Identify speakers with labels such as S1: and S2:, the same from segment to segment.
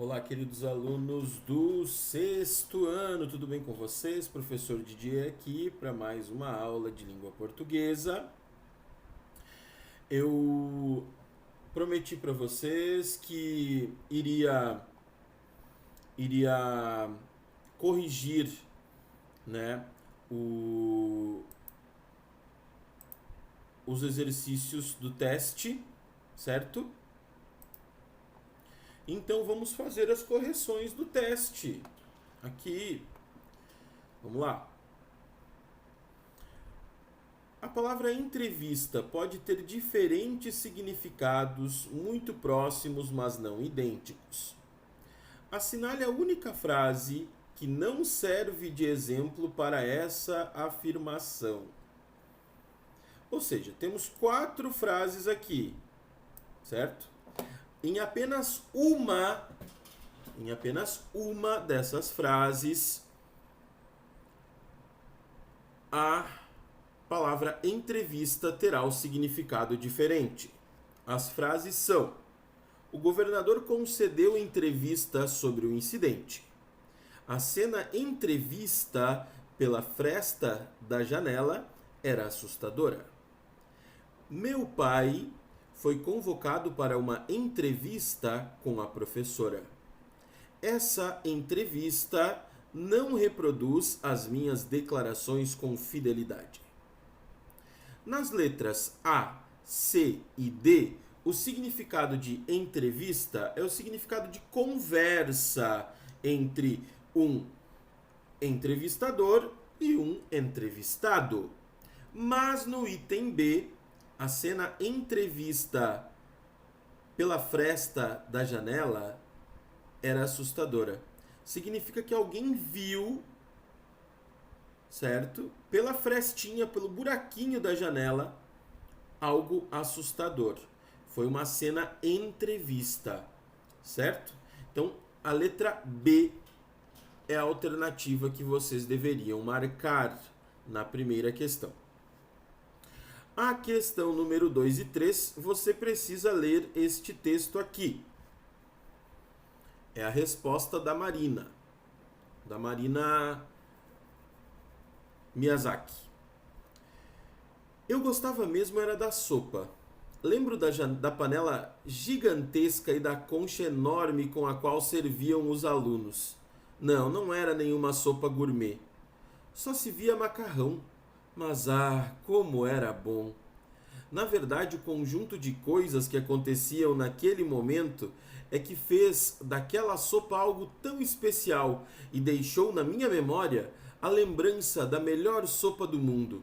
S1: Olá, queridos alunos do sexto ano, tudo bem com vocês? Professor Didier aqui para mais uma aula de língua portuguesa. Eu prometi para vocês que iria corrigir, né, o- os exercícios do teste, certo? Então vamos fazer as correções do teste. Aqui, vamos lá. A palavra entrevista pode ter diferentes significados muito próximos, mas não idênticos. Assinale a única frase que não serve de exemplo para essa afirmação. Ou seja, temos 4 frases aqui, certo? Em apenas uma dessas frases, a palavra entrevista terá o significado diferente. As frases são: o governador concedeu entrevista sobre o incidente. A cena entrevista pela fresta da janela era assustadora. Meu pai foi convocado para uma entrevista com a professora. Essa entrevista não reproduz as minhas declarações com fidelidade. Nas letras A, C e D, o significado de entrevista é o significado de conversa entre um entrevistador e um entrevistado. Mas no item B, a cena entrevista pela fresta da janela era assustadora. Significa que alguém viu, certo? Pela frestinha, pelo buraquinho da janela, algo assustador. Foi uma cena entrevista, certo? Então, a letra B é a alternativa que vocês deveriam marcar na primeira questão. A questão número 2 e 3, você precisa ler este texto aqui. É a resposta da Marina Miyazaki. Eu gostava mesmo era da sopa. Lembro da panela gigantesca e da concha enorme com a qual serviam os alunos. Não era nenhuma sopa gourmet. Só se via macarrão. Mas como era bom! Na verdade, o conjunto de coisas que aconteciam naquele momento é que fez daquela sopa algo tão especial e deixou na minha memória a lembrança da melhor sopa do mundo.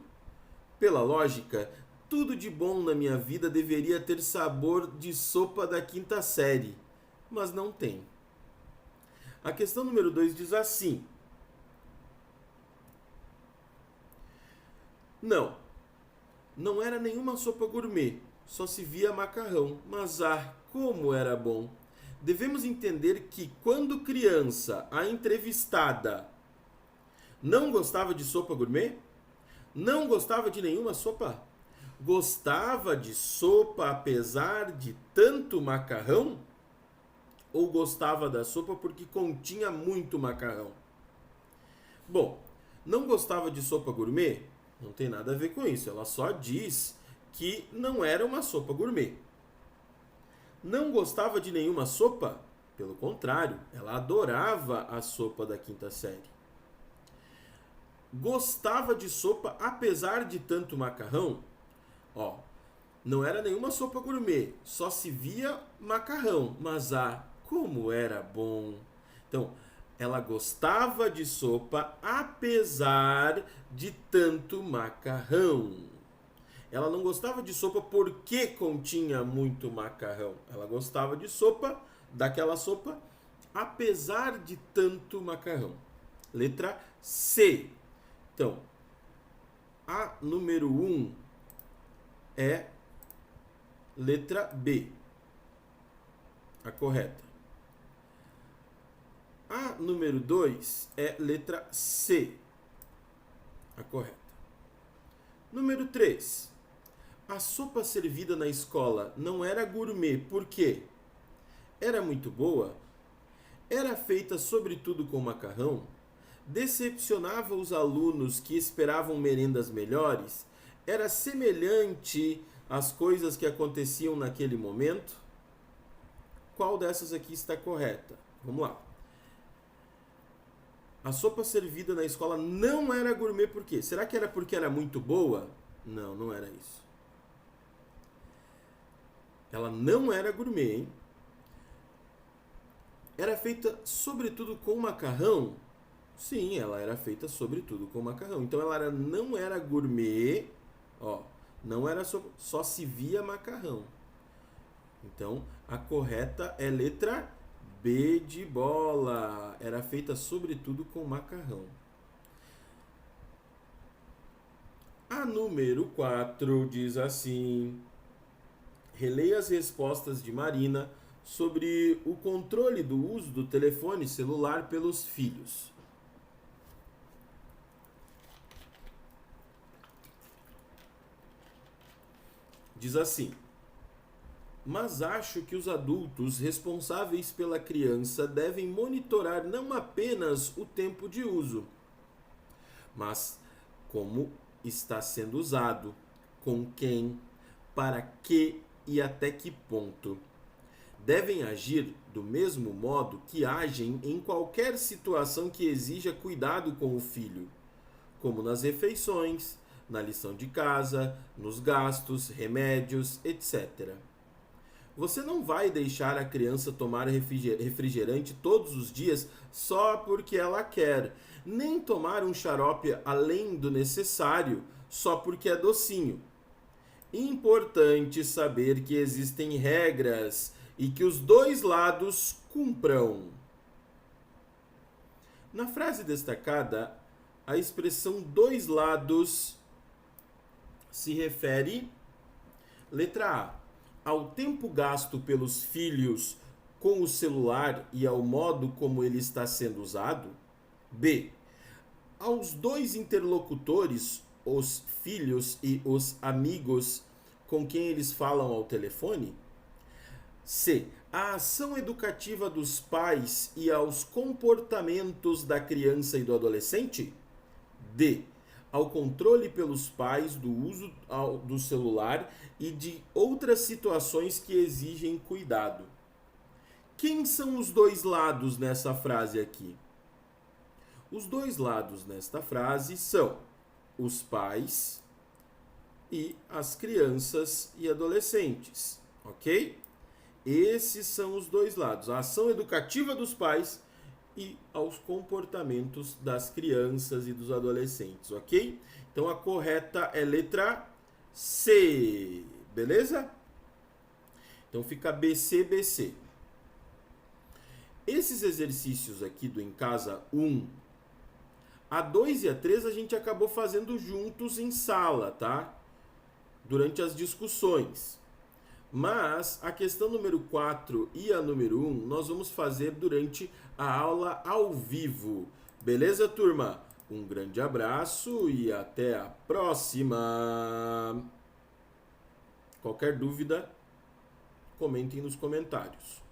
S1: Pela lógica, tudo de bom na minha vida deveria ter sabor de sopa da quinta série, mas não tem. A questão número 2 diz assim: não era nenhuma sopa gourmet, só se via macarrão, mas como era bom! Devemos entender que quando criança, a entrevistada não gostava de sopa gourmet, não gostava de nenhuma sopa, gostava de sopa apesar de tanto macarrão, ou gostava da sopa porque continha muito macarrão? Bom, não gostava de sopa gourmet? Não tem nada a ver com isso, ela só diz que não era uma sopa gourmet. Não gostava de nenhuma sopa? Pelo contrário, ela adorava a sopa da quinta série. Gostava de sopa apesar de tanto macarrão? Não era nenhuma sopa gourmet, só se via macarrão, mas como era bom! Então, ela gostava de sopa apesar de tanto macarrão. Ela não gostava de sopa porque continha muito macarrão. Ela gostava de sopa, daquela sopa, apesar de tanto macarrão. Letra C. Então, a número 1 é letra B, a correta. A número 2 é letra C, a correta. Número 3. A sopa servida na escola não era gourmet, por quê? Era muito boa? Era feita sobretudo com macarrão? Decepcionava os alunos que esperavam merendas melhores? Era semelhante às coisas que aconteciam naquele momento? Qual dessas aqui está correta? Vamos lá. A sopa servida na escola não era gourmet por quê? Será que era porque era muito boa? Não, não era isso. Ela não era gourmet, hein? Era feita sobretudo com macarrão? Sim, ela era feita sobretudo com macarrão. Então ela não era gourmet, ó, não era só se via macarrão. Então a correta é letra B de bola. Era feita sobretudo com macarrão. A número 4 diz assim: releia as respostas de Marina sobre o controle do uso do telefone celular pelos filhos. Diz assim: mas acho que os adultos responsáveis pela criança devem monitorar não apenas o tempo de uso, mas como está sendo usado, com quem, para que e até que ponto. Devem agir do mesmo modo que agem em qualquer situação que exija cuidado com o filho, como nas refeições, na lição de casa, nos gastos, remédios, etc. Você não vai deixar a criança tomar refrigerante todos os dias só porque ela quer, nem tomar um xarope além do necessário só porque é docinho. Importante saber que existem regras e que os dois lados cumpram. Na frase destacada, a expressão dois lados se refere, letra A, ao tempo gasto pelos filhos com o celular e ao modo como ele está sendo usado. B, aos dois interlocutores, os filhos e os amigos com quem eles falam ao telefone. C, a ação educativa dos pais e aos comportamentos da criança e do adolescente. D, ao controle pelos pais do uso do celular e de outras situações que exigem cuidado. Quem são os dois lados nessa frase aqui? Os dois lados nesta frase são os pais e as crianças e adolescentes, ok? Esses são os dois lados, a ação educativa dos pais e aos comportamentos das crianças e dos adolescentes, ok? Então a correta é letra C, beleza? Então fica BC, BC. Esses exercícios aqui do Em Casa 1, a 2 e a 3 a gente acabou fazendo juntos em sala, tá? Durante as discussões. Mas a questão número 4 e a número 1 nós vamos fazer durante a aula ao vivo. Beleza, turma? Um grande abraço e até a próxima! Qualquer dúvida, comentem nos comentários.